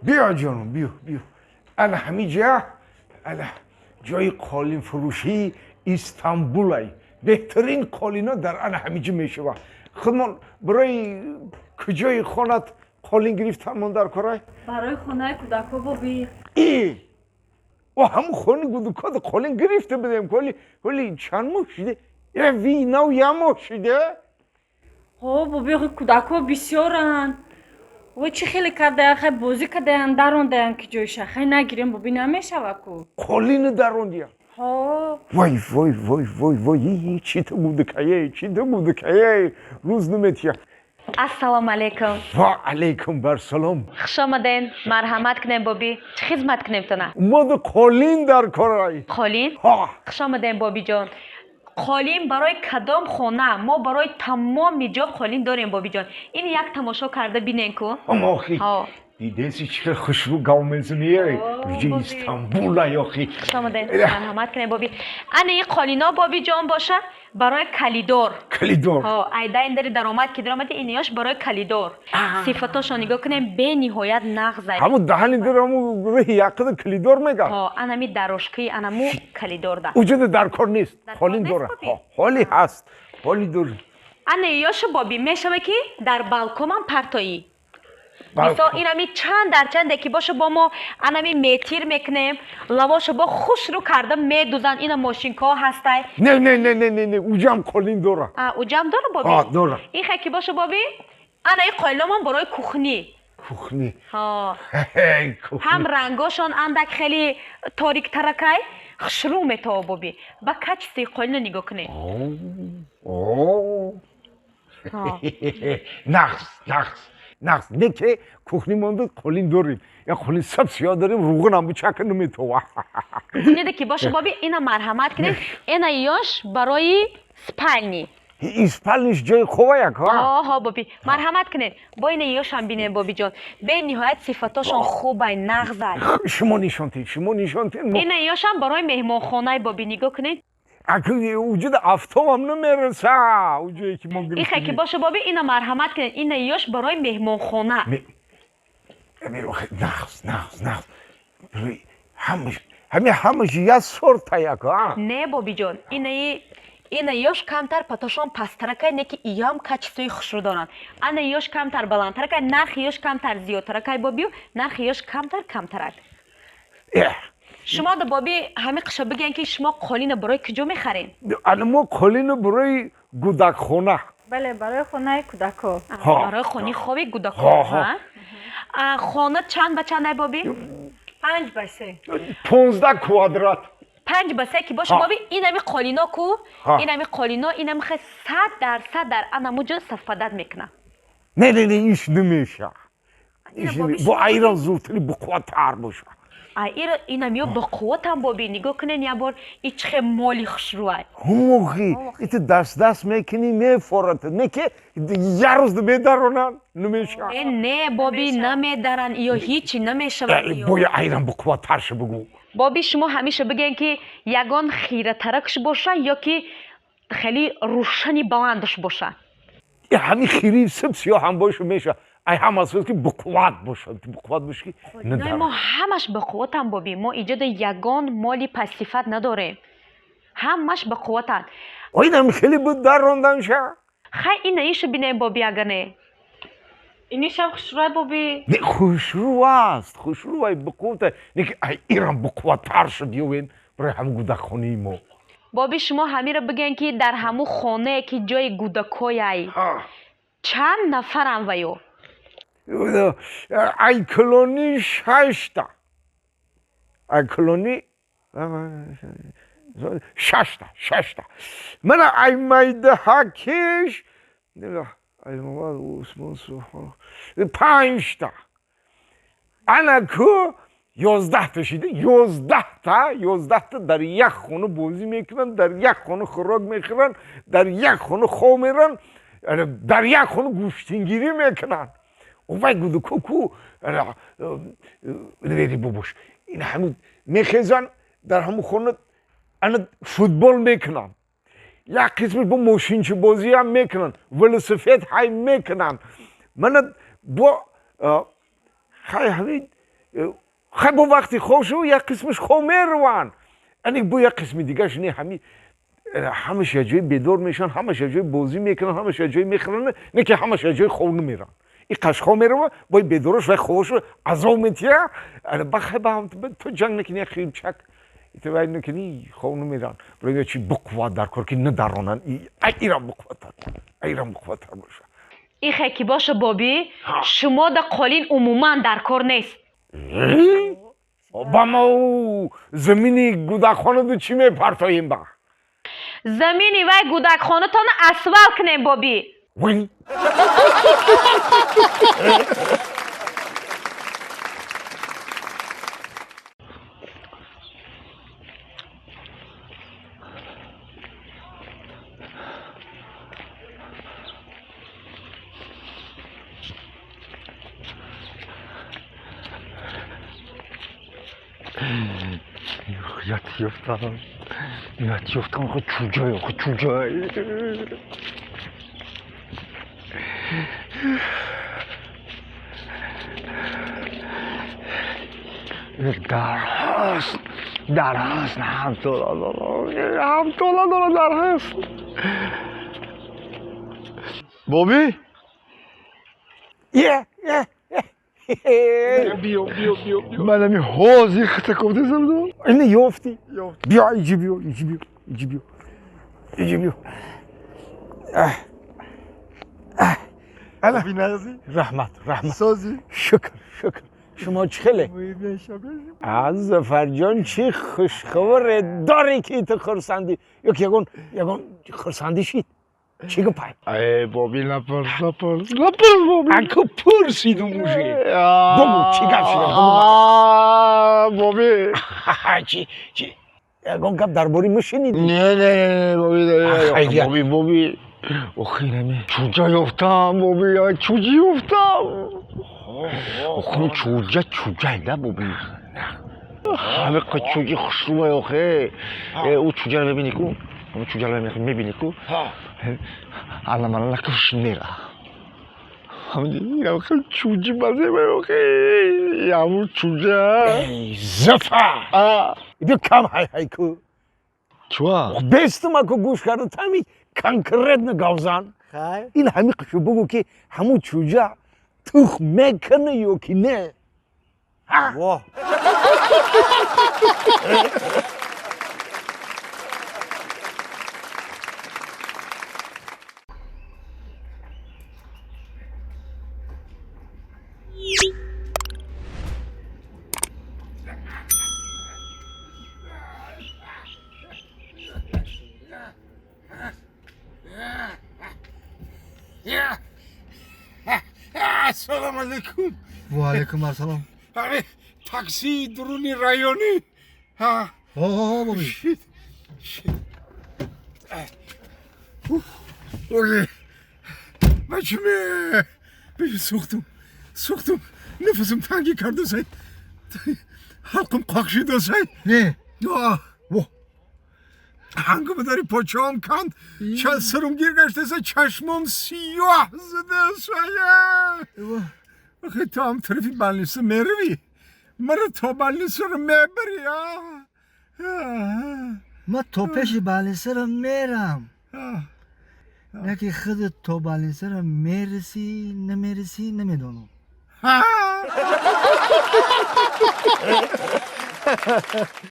بیا جانم بیا انا همینجا انا جای قالین فروشی استانبول بهترین قالینا در انا همینجا میشه خودمان برای کجای خانت قالین گرفتن من در کارای برای خونه کودکا بابی. ای و همون خانه گودکات قالین گرفته بدیم کلی چند ماه شده وی نو یه ماه شده بابی کودکا بسیارن و چی خیلی کرده خیلی بازی کرده درونده که جایشه خیلی نگیریم بابی نمیشه کو قالین دروندیم وای چی تو بوده که روز نمیتیه Assalomu alaykum. و علیکم بر سلام Xush omadin. Marhamat qiling bobi. Chi xizmat qilyaptana? ما قالین در کارای Qolin. ها Xush omadin bobijon. Qolin baroy kadom xona, mo baroy tamomi jo qolin dorim bobijon. In yak tamosho karda binin ku. اما آخی ها. دیدنسی چه خوشبو گاومنزونیه ویژه استانبول یا آخی Xush omadin. Marhamat qiling bobi. Ana in qolina bobijon باشه برای کلیدور. کلیدور ایده این داری درآمد که درآمد اینیاش برای کلیدور. صفاتاشو نگاه کنیم به نهایت نغزه. همون دهنی داره همون روی یقه کلیدور میگه انمی دروشکی انمو کلیدور ده. وجود در کار نیست قالین نیست داره بابی. حالی هست حالی داره انیاش بابی میشه که در بالکن پرتایی. بالکن. مثلا اینمی چند در چند که باشه با ما انمی میتیر میکنیم لواشو با خوش رو کرده میدوزن این ماشینکا هستای نه اوجام قالین داره اوجام داره بابی داره این خکی باشه بابی انا این قایلمان برای کوخنی کوخنی هم رنگاشون اندک خیلی تاریک ترکای خشرو میتاو بابی با کچ سی قایل نگاه کنی نقص نه که کوخنی مانده قالین داریم یا قالین سب سیاه داریم روغن هم بچکه نمیتوه نیده که باشه بابی اینا مرحمت کنید اینا یاش برای سپلنی اسپلنش جای خوبه یک ها بابی مرحمت کنید با این یاش هم بینه بابی جان به نهایت صفاتاشون خوبه نغزه شما نشان تین اینا یاش هم برای مهمان خانه بابی نگاه کنید اگه وجود افتاب هم نمیرسه اونجایی که ما این خکی باشه بابی اینا مرحمت کنید اینا یاش برای مهمان خانه نقص همش یه سورت یک نه بابی جان اینا یاش کمتر پتاشون پسترکای نه که ایام کچتوی خشرو دارن انا یاش کمتر بلندترکای نرخ یاش کمتر زیادترکای بابی و نرخ یاش کمترک شما دا بابی همه قشا بگین که شما قالین برای کجا میخرین؟ ما قالین برای گودک خونه بله برای خونه کودکا برای خونی خوبی گودکا خانه چند به چند بابی؟ 5 به 3 15 کوادرات 5 به 3 که باشه بابی این همی قالینا کو این همی قالینا این همی خیلی 100% در انموجا استفاده میکنه نه ایش نمیشه با ایران زودتری بقوتر باشه این همیو با قوت هم بابی نگاه کنین یه بار ایچ خیلی مالی خشروه هموخی ایت دست میکنی میفورد نه که یه روز نمیدارونن نمیشه نه بابی نمیدارن یا هیچی نمیشه باید ایران بقوتر شه بگو بابی شما همیشه بگین که یگان خیره ترکش باشه یا که خیلی روشنی بلندش باشه همین خیری سب سیاه هم باشه میشه ای هم از که بقوت باشه که نه ما همش بقوت هم بابی ما ایجاد یگان مالی پسیفت نداریم همش بقوتن اینم خیلی بود در راندن شه خیلی این ایش بینه بابی اگر نه اینیش هم خشروه بابی نه خوشرو است بقوت نه که ایران بقوتر شد یوین برای هم گوده خونی ما بابی شما همین رو بگین که در همون خانه که جای گودکوی چند نفرم ویو ای کلونی 6 تا ای کلونی 6 تا من ای میده حکیش ای مواد عثمان سوها 5 تا انا کو 11 تا شده 11 تا در یک خونه بازی میکنن در یک خونه خوراک میخورن در یک خونه خواب میرن در یک خونه گوشتینگیری میکنن وای گودو کوکو نویری بابوش این همون میخیزن در همون خونه انا فوتبال میکنن یک قسمت با ماشینچه بازی هم میکنن ولسفید های میکنن من با خیلی همین خب وقتی خوشو یک قسمش خومه روان یعنی با یک قسم دیگهش نه همش یه جای بیدار میشن همش یه جای بازی میکنن همش یه جای میخورن نه که همش یه جای خونه میرن این قشخا میره با بیدارش و خوش از اون میتیه بخه با هم تو جنگ نکنی خیلی چک تو باید نکنی خونه میرن برای چی بقوت در کار که ندارونن ایران بقوت تر باشه این خیکی باشه بابی شما در قالین عموما در کار نیست با ما زمینی گودخانه دو چی میپرتاییم با زمینی وای گودک خانه تان اسوال کنیم بابی وی یفتم خود چوجای در هست نه هم تولا داره در هست بابی بیا من همی حوزی خطه کفته زمدم اینه یافتی بیا ایجی بیا بابی نغزی رحمت سازی شکر شما چخله از زفرجان چی خوشخبر داری که تو خرسندی یکون خرسندی شید چی گو پای ای بابی نپرس بابی اکو پرسید موشه بگو چی گفت شده بابی چی یکون گفت درباری مشنید نه خیلیت. بابی اخی نمی چوجا یفتم بابی چوجی یفتم اخی چوجا نه بابی همه قد چوجی خشروبه اخی او چوجا رو ببینی کو همه چوجا رو میبینی کو الان من لکش نیره همه دیگه خیلی چوجی بازه باید اخی همون چوجا ای زفر بیا کم های کو چوا بیستم اکو گوش کرده تامی کنکرت نگوزن این همی قشو بگو که همون چوجا تخم میکنه یا که نه واه السلام علیکم و علیکم السلام اره تاکسی درونی رایونی ها بابی اوه بچمه سوختم نفسم تنگی کرده سای حلقم قاقشیده سای نه هنگام داری پاچام کند چند سرم گیر گشته سای چشمم سیاه زده سای آخه تو هم طرفی بلنیسه میروی مرا تا بلنیسه رو میبری ما تو پیش بالینسه رو میرم نه که خودت تو بالینسه رو میرسی نمیدونم